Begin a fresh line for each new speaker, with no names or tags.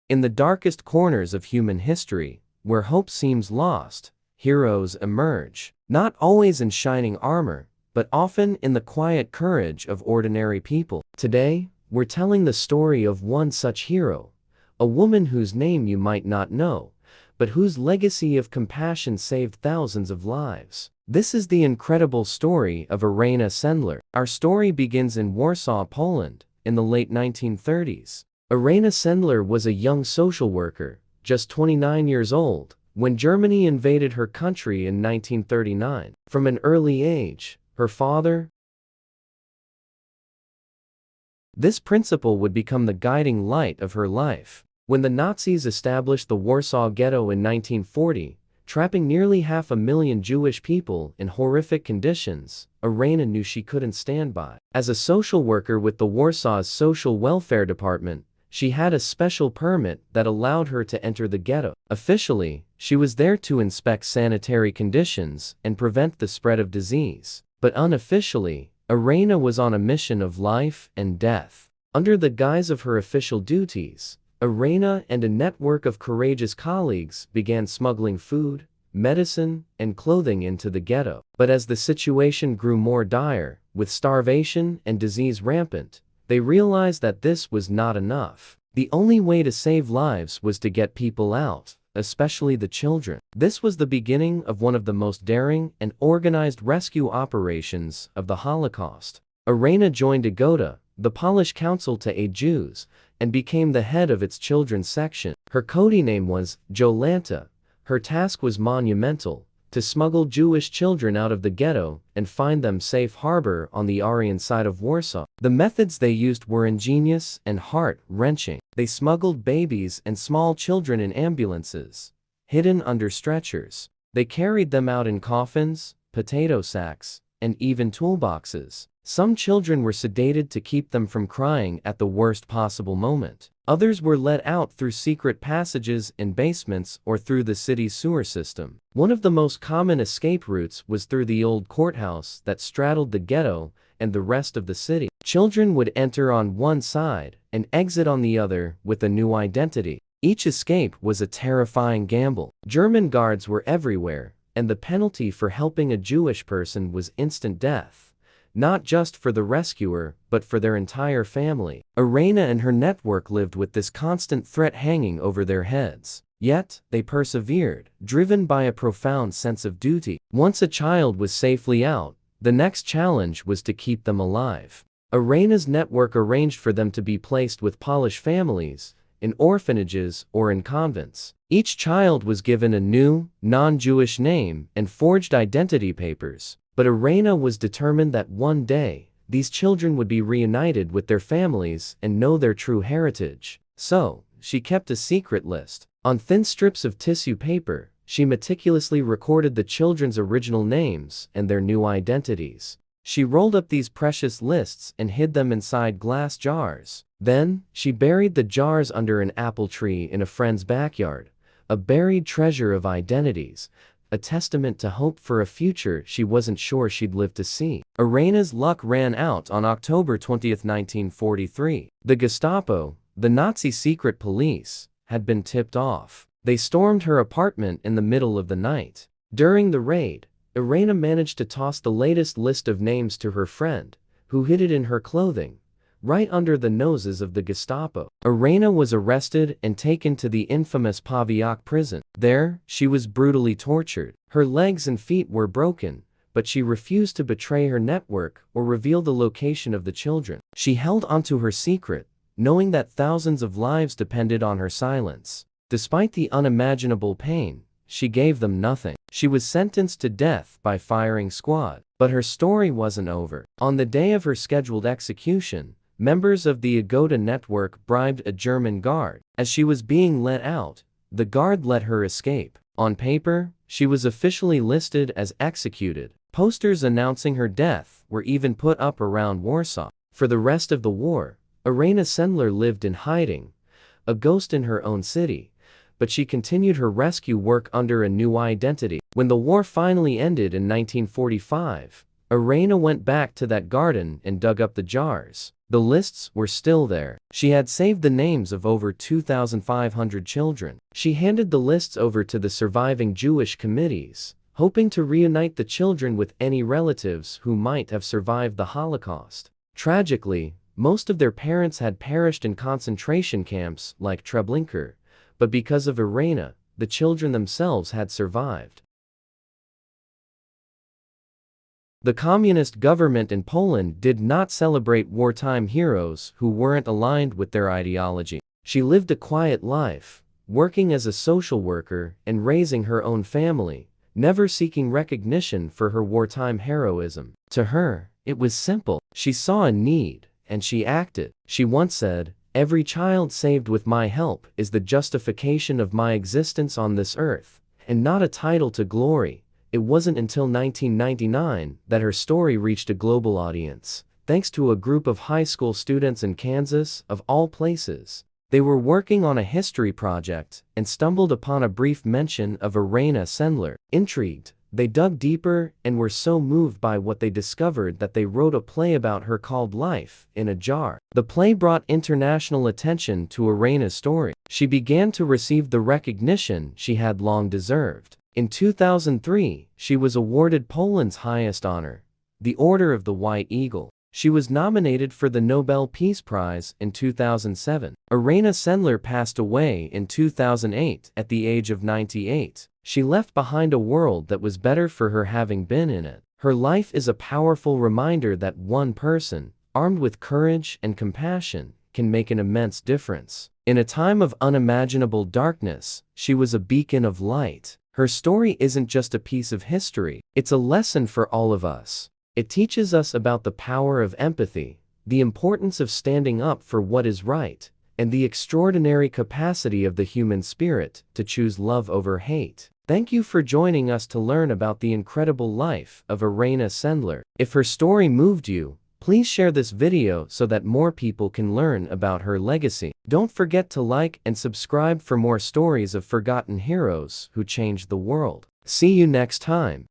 In the darkest corners of human history, where hope seems lost, heroes emerge, not always in shining armor, but often in the quiet courage of ordinary people. Today, we're telling the story of one such hero, a woman whose name you might not know, but whose legacy of compassion saved thousands of lives. This is the incredible story of Irena Sendler. Our story begins in Warsaw, Poland, in the late 1930s. Irena Sendler was a young social worker, just 29 years old, when Germany invaded her country in 1939. From an early age, her father. This principle would become the guiding light of her life. When the Nazis established the Warsaw Ghetto in 1940, trapping nearly 500,000 Jewish people in horrific conditions, Irena knew she couldn't stand by. As a social worker with the Warsaw's Social Welfare Department, she had a special permit that allowed her to enter the ghetto. Officially, she was there to inspect sanitary conditions and prevent the spread of disease. But unofficially, Irena was on a mission of life and death. Under the guise of her official duties, Irena and a network of courageous colleagues began smuggling food, medicine, and clothing into the ghetto. But as the situation grew more dire, with starvation and disease rampant, they realized that this was not enough. The only way to save lives was to get people out, especially the children. This was the beginning of one of the most daring and organized rescue operations of the Holocaust. Irena joined Agota, the Polish Council to Aid Jews, and became the head of its children's section. Her codename was Jolanta. Her task was monumental: to smuggle Jewish children out of the ghetto and find them safe harbor on the Aryan side of Warsaw. The methods they used were ingenious and heart-wrenching. They smuggled babies and small children in ambulances, hidden under stretchers. They carried them out in coffins, potato sacks, and even toolboxes. Some children were sedated to keep them from crying at the worst possible moment. Others were let out through secret passages in basements or through the city's sewer system. One of the most common escape routes was through the old courthouse that straddled the ghetto and the rest of the city. Children would enter on one side and exit on the other with a new identity. Each escape was a terrifying gamble. German guards were everywhere, and the penalty for helping a Jewish person was instant death. Not just for the rescuer, but for their entire family. Irena and her network lived with this constant threat hanging over their heads. Yet, they persevered, driven by a profound sense of duty. Once a child was safely out, the next challenge was to keep them alive. Irena's network arranged for them to be placed with Polish families, in orphanages or in convents. Each child was given a new, non-Jewish name and forged identity papers. But Irena was determined that one day, these children would be reunited with their families and know their true heritage. So, she kept a secret list. On thin strips of tissue paper, she meticulously recorded the children's original names and their new identities. She rolled up these precious lists and hid them inside glass jars. Then, she buried the jars under an apple tree in a friend's backyard, a buried treasure of identities, a testament to hope for a future she wasn't sure she'd live to see. Irena's luck ran out on October 20, 1943. The Gestapo, the Nazi secret police, had been tipped off. They stormed her apartment in the middle of the night. During the raid, Irena managed to toss the latest list of names to her friend, who hid it in her clothing, right under the noses of the Gestapo. Irena was arrested and taken to the infamous Pawiak prison. There, she was brutally tortured. Her legs and feet were broken, but she refused to betray her network or reveal the location of the children. She held onto her secret, knowing that thousands of lives depended on her silence. Despite the unimaginable pain, she gave them nothing. She was sentenced to death by firing squad. But her story wasn't over. On the day of her scheduled execution, members of the Agota network bribed a German guard. As she was being let out, the guard let her escape. On paper, she was officially listed as executed. Posters announcing her death were even put up around Warsaw. For the rest of the war, Irena Sendler lived in hiding, a ghost in her own city, but she continued her rescue work under a new identity. When the war finally ended in 1945, Irena went back to that garden and dug up the jars. The lists were still there. She had saved the names of over 2,500 children. She handed the lists over to the surviving Jewish committees, hoping to reunite the children with any relatives who might have survived the Holocaust. Tragically, most of their parents had perished in concentration camps like Treblinka, but because of Irena, the children themselves had survived. The communist government in Poland did not celebrate wartime heroes who weren't aligned with their ideology. She lived a quiet life, working as a social worker and raising her own family, never seeking recognition for her wartime heroism. To her, it was simple. She saw a need, and she acted. She once said, "Every child saved with my help is the justification of my existence on this earth, and not a title to glory." It wasn't until 1999 that her story reached a global audience, thanks to a group of high school students in Kansas, of all places. They were working on a history project and stumbled upon a brief mention of Irena Sendler. Intrigued, they dug deeper and were so moved by what they discovered that they wrote a play about her called Life in a Jar. The play brought international attention to Irena's story. She began to receive the recognition she had long deserved. In 2003, she was awarded Poland's highest honor, the Order of the White Eagle. She was nominated for the Nobel Peace Prize in 2007. Irena Sendler passed away in 2008 at the age of 98. She left behind a world that was better for her having been in it. Her life is a powerful reminder that one person, armed with courage and compassion, can make an immense difference. In a time of unimaginable darkness, she was a beacon of light. Her story isn't just a piece of history, it's a lesson for all of us. It teaches us about the power of empathy, the importance of standing up for what is right, and the extraordinary capacity of the human spirit to choose love over hate. Thank you for joining us to learn about the incredible life of Irena Sendler. If her story moved you, please share this video so that more people can learn about her legacy. Don't forget to like and subscribe for more stories of forgotten heroes who changed the world. See you next time.